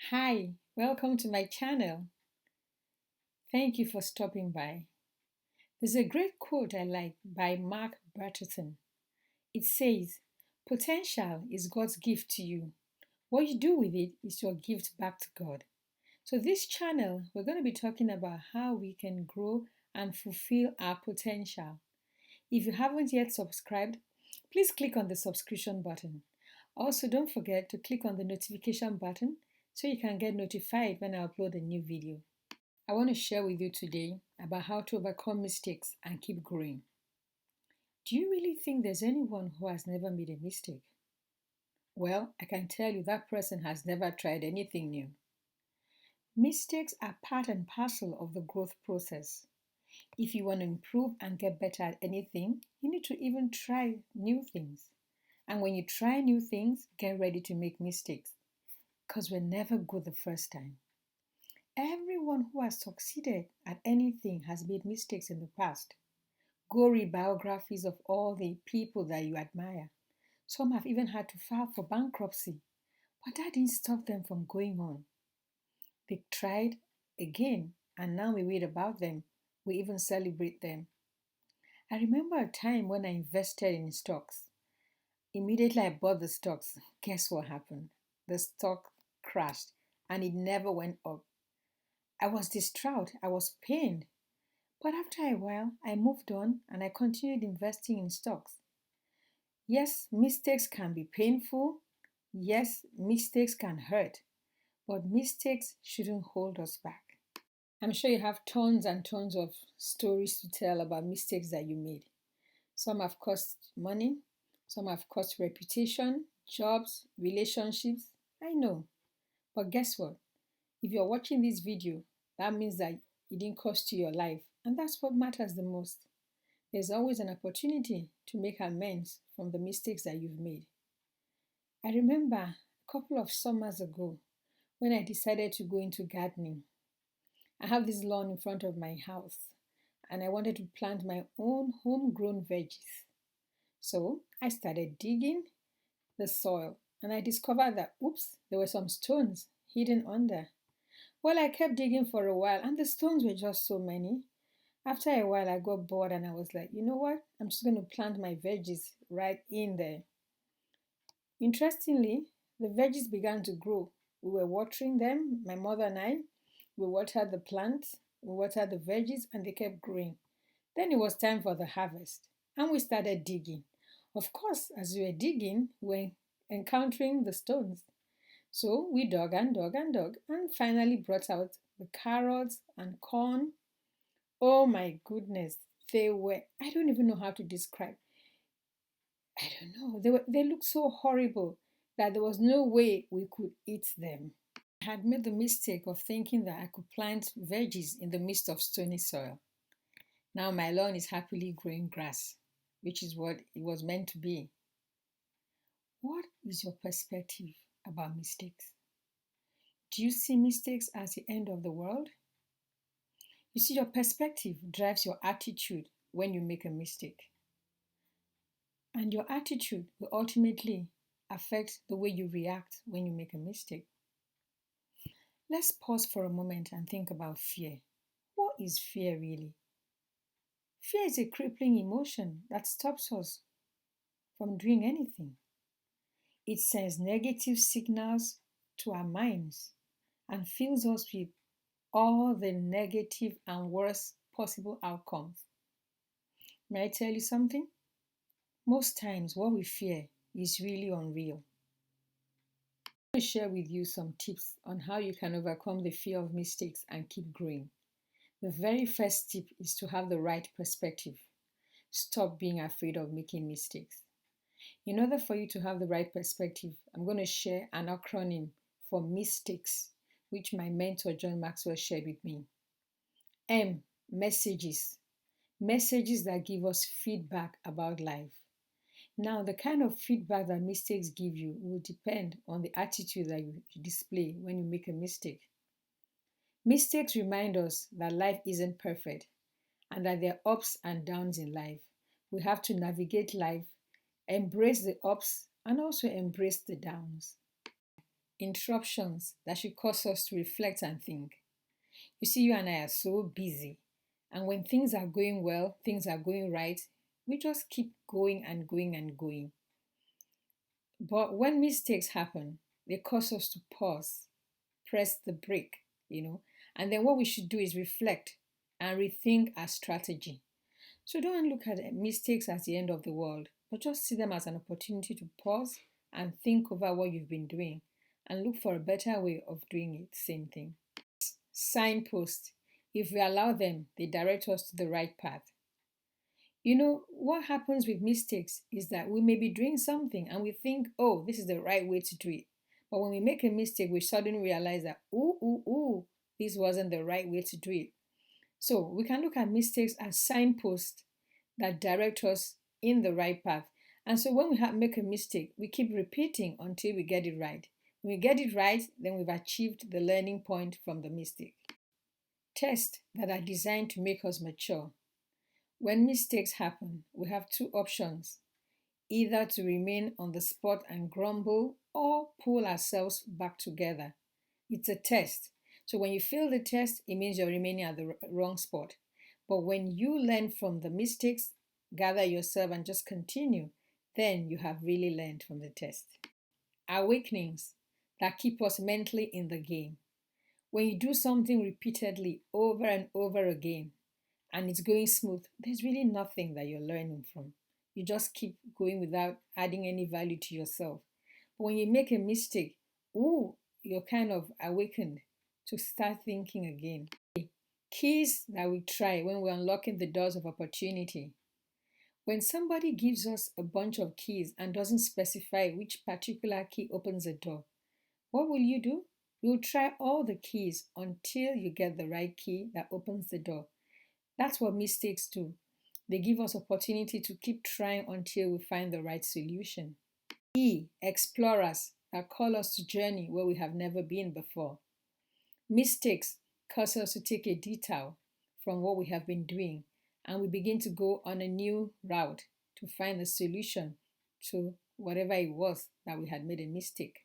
Hi, welcome to my channel. Thank you for stopping by. There's a great quote I like by Mark Batterton. It says, "Potential is God's gift to you. What you do with it is your gift back to God." So, this channel, we're going to be talking about how we can grow and fulfill our potential. If you haven't yet subscribed, please click on the subscription button. Also, don't forget to click on the notification button so you can get notified when I upload a new video. I want to share with you today about how to overcome mistakes and keep growing. Do you really think there's anyone who has never made a mistake? Well, I can tell you that person has never tried anything new. Mistakes are part and parcel of the growth process. If you want to improve and get better at anything, you need to even try new things. And when you try new things, get ready to make mistakes because we're never good the first time. Everyone who has succeeded at anything has made mistakes in the past. Go read biographies of all the people that you admire. Some have even had to file for bankruptcy, but that didn't stop them from going on. They tried again, and now we read about them. We even celebrate them. I remember a time when I invested in stocks. Immediately I bought the stocks. Guess what happened? The stock crashed and it never went up. I was distraught. I was pained. But after a while, I moved on and I continued investing in stocks. Yes, mistakes can be painful. Yes, mistakes can hurt. But mistakes shouldn't hold us back. I'm sure you have tons and tons of stories to tell about mistakes that you made. Some have cost money, some have cost reputation, jobs, relationships. I know. But guess what? If you're watching this video, that means that it didn't cost you your life. And that's what matters the most. There's always an opportunity to make amends from the mistakes that you've made. I remember a couple of summers ago when I decided to go into gardening. I have this lawn in front of my house and I wanted to plant my own homegrown veggies. So I started digging the soil and I discovered that, oops, there were some stones hidden under. Well, I kept digging for a while and the stones were just so many. After a while, I got bored and I was like, you know what? I'm just going to plant my veggies right in there. Interestingly, the veggies began to grow. We were watering them, my mother and I. We watered the plants, we watered the veggies, and they kept growing. Then it was time for the harvest, and we started digging. Of course, as we were digging, we were encountering the stones. So we dug and dug and dug, and finally brought out the carrots and corn. Oh my goodness, I don't even know how to describe. I don't know. They looked so horrible that there was no way we could eat them. I had made the mistake of thinking that I could plant veggies in the midst of stony soil. Now my lawn is happily growing grass, which is what it was meant to be. What is your perspective about mistakes? Do you see mistakes as the end of the world? You see, your perspective drives your attitude when you make a mistake. And your attitude will ultimately affect the way you react when you make a mistake. Let's pause for a moment and think about fear. What is fear really? Fear is a crippling emotion that stops us from doing anything. It sends negative signals to our minds and fills us with all the negative and worst possible outcomes. May I tell you something? Most times, what we fear is really unreal. I'm going to share with you some tips on how you can overcome the fear of mistakes and keep growing. The very first tip is to have the right perspective. Stop being afraid of making mistakes. In order for you to have the right perspective, I'm going to share an acronym for mistakes, which my mentor John Maxwell shared with me. M, messages. Messages that give us feedback about life. Now, the kind of feedback that mistakes give you will depend on the attitude that you display when you make a mistake. Mistakes remind us that life isn't perfect and that there are ups and downs in life. We have to navigate life, embrace the ups, and also embrace the downs. interruptions that should cause us to reflect and think. You see, you and I are so busy. And when things are going well, things are going right, we just keep going and going and going. But when mistakes happen, they cause us to pause, press the brake, and then what we should do is reflect and rethink our strategy. So don't look at mistakes as the end of the world, but just see them as an opportunity to pause and think over what you've been doing and look for a better way of doing it. Same thing. Signposts. If we allow them, they direct us to the right path. What happens with mistakes is that we may be doing something and we think, oh, this is the right way to do it. But when we make a mistake, we suddenly realize that, this wasn't the right way to do it. So we can look at mistakes as signposts that direct us in the right path. And so when we make a mistake, we keep repeating until we get it right. When we get it right, then we've achieved the learning point from the mistake. Tests that are designed to make us mature. When mistakes happen, we have two options: either to remain on the spot and grumble or pull ourselves back together. It's a test. So when you fail the test, it means you're remaining at the wrong spot. But when you learn from the mistakes, gather yourself and just continue, then you have really learned from the test. Awakenings that keep us mentally in the game. When you do something repeatedly over and over again and it's going smooth, there's really nothing that you're learning from. You just keep going without adding any value to yourself. But when you make a mistake, you're kind of awakened to start thinking again. Keys that we try when we're unlocking the doors of opportunity. When somebody gives us a bunch of keys and doesn't specify which particular key opens a door, what will you do? You'll try all the keys until you get the right key that opens the door. That's what mistakes do. They give us opportunity to keep trying until we find the right solution. Explorers that call us to journey where we have never been before. Mistakes cause us to take a detour from what we have been doing, and we begin to go on a new route to find a solution to whatever it was that we had made a mistake.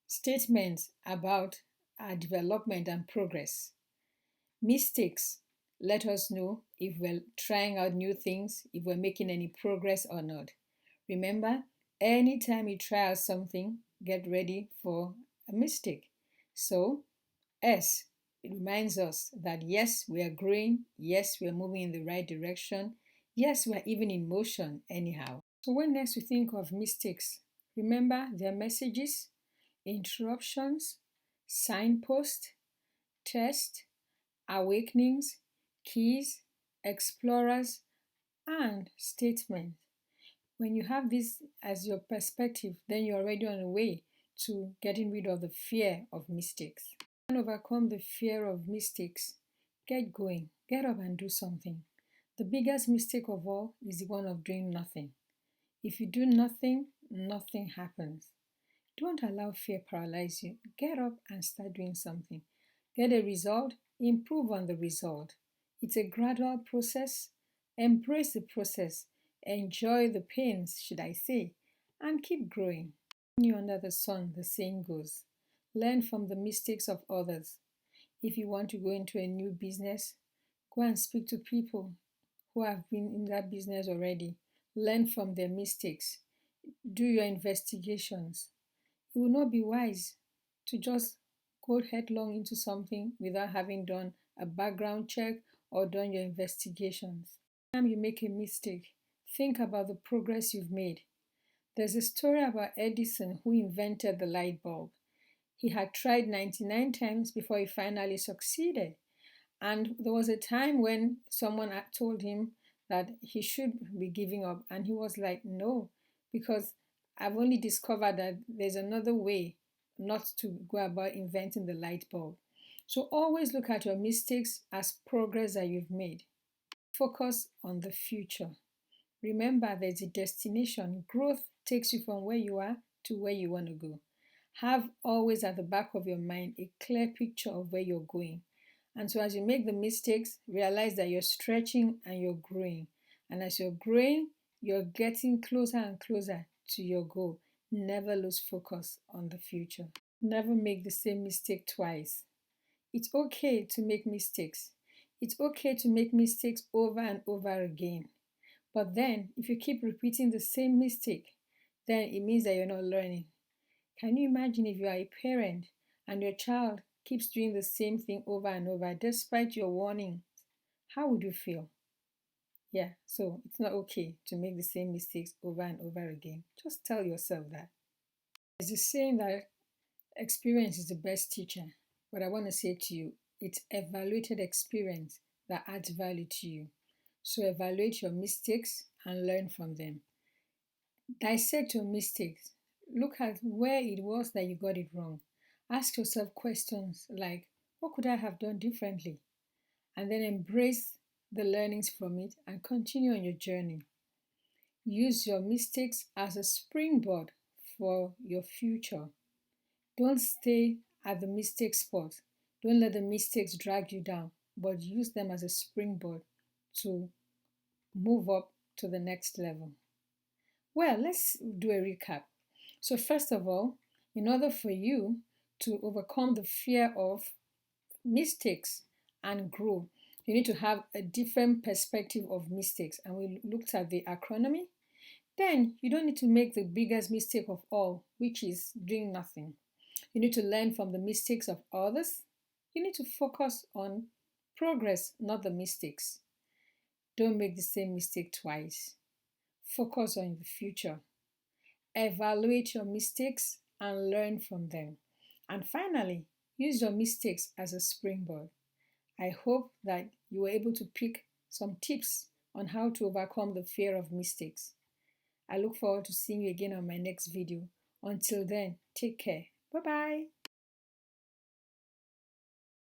Statements about our development and progress. Mistakes let us know if we're trying out new things, if we're making any progress or not. Remember, anytime you try out something, get ready for a mistake. So, S, it reminds us that yes, we are growing, yes, we are moving in the right direction, yes, we are even in motion anyhow. So, when next we think of mistakes, remember their messages, interruptions, signpost, test, awakenings, keys, explorers, and statements. When you have this as your perspective, then you're already on the way to getting rid of the fear of mistakes. And overcome the fear of mistakes. Get going, get up and do something. The biggest mistake of all is the one of doing nothing. If you do nothing, nothing happens. Don't allow fear paralyze you. Get up and start doing something. Get a result, improve on the result. It's a gradual process. Embrace the process. Enjoy the pains, should I say, and keep growing. New under the sun, the saying goes. Learn from the mistakes of others. If you want to go into a new business, go and speak to people who have been in that business already. Learn from their mistakes. Do your investigations. It will not be wise to just go headlong into something without having done a background check or done your investigations. Every time you make a mistake, think about the progress you've made. There's a story about Edison who invented the light bulb. He had tried 99 times before he finally succeeded. And there was a time when someone had told him that he should be giving up. And he was like, no, because I've only discovered that there's another way not to go about inventing the light bulb. So always look at your mistakes as progress that you've made. Focus on the future. Remember, there's a destination. Growth takes you from where you are to where you want to go. Have always at the back of your mind a clear picture of where you're going. And so, as you make the mistakes, realize that you're stretching and you're growing. And as you're growing, you're getting closer and closer to your goal. Never lose focus on the future. Never make the same mistake twice. It's okay to make mistakes. It's okay to make mistakes over and over again. But then, if you keep repeating the same mistake, then it means that you're not learning. Can you imagine if you are a parent and your child keeps doing the same thing over and over despite your warning? How would you feel? Yeah, so it's not okay to make the same mistakes over and over again. Just tell yourself that. There's a saying that experience is the best teacher. But I want to say to you, it's evaluated experience that adds value to you. So evaluate your mistakes and learn from them. Dissect your mistakes. Look at where it was that you got it wrong. Ask yourself questions like, what could I have done differently? And then embrace the learnings from it and continue on your journey. Use your mistakes as a springboard for your future. Don't stay at the mistake spot. Don't let the mistakes drag you down, but use them as a springboard to move up to the next level. Well, let's do a recap. So, first of all, in order for you to overcome the fear of mistakes and grow, you need to have a different perspective of mistakes. And we looked at the acronym. Then you don't need to make the biggest mistake of all, which is doing nothing. You need to learn from the mistakes of others. You need to focus on progress, not the mistakes. Don't make the same mistake twice. Focus on the future. Evaluate your mistakes and learn from them. And finally, use your mistakes as a springboard. I hope that you were able to pick some tips on how to overcome the fear of mistakes. I look forward to seeing you again on my next video. Until then, take care. Bye bye.